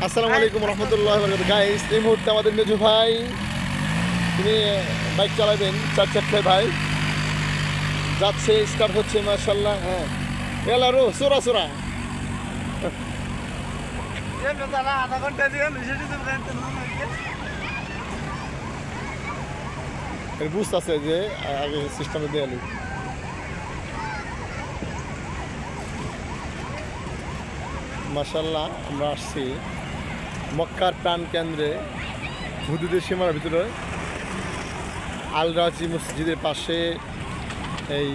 আসসালামু আলাইকুম রহমতুল্লাহ গাইস। এই মুহূর্তে আমাদের মেজু ভাই তিনি বাইক চালাবেন, চার চাকায় ভাই যাচ্ছে, স্টার্ট হচ্ছে মাশাআল্লাহ। হ্যাঁ এলারো সোরা সোরা আধা ঘন্টা দিয়ে বুঝতে আছে যে আগে সিস্টেমে দেয়ালি। মাশাআল্লাহ আমরা আসছি মক্কার প্রাণ কেন্দ্রে, হুদুদের সীমার ভিতরে আল রাজি মসজিদের পাশে এই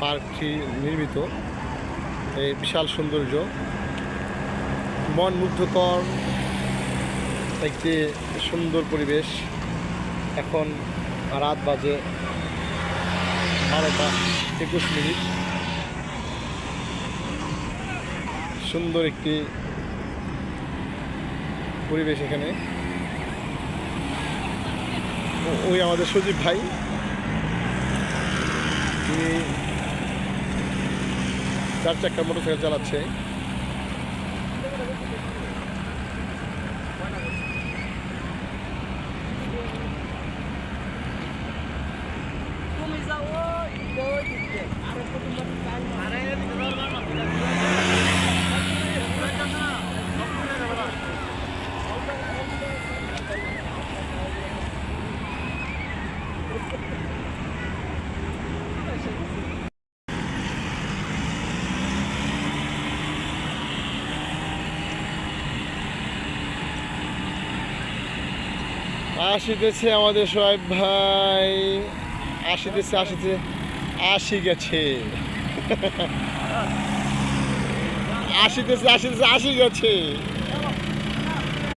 পার্কটি নির্মিত। এই বিশাল সৌন্দর্য, মন মুগ্ধকর একটি সুন্দর পরিবেশ। এখন রাত বাজে 12:21। সুন্দর একটি পরিবেশ এখানে। ওই আমাদের সজীব ভাই, তিনি চার চাকার মোটরসাইকেল চালাচ্ছে। আসিতেছে আমাদের সোহাইব ভাই, আসিতেছে আসি গেছে আসিতেছে আসি গেছে।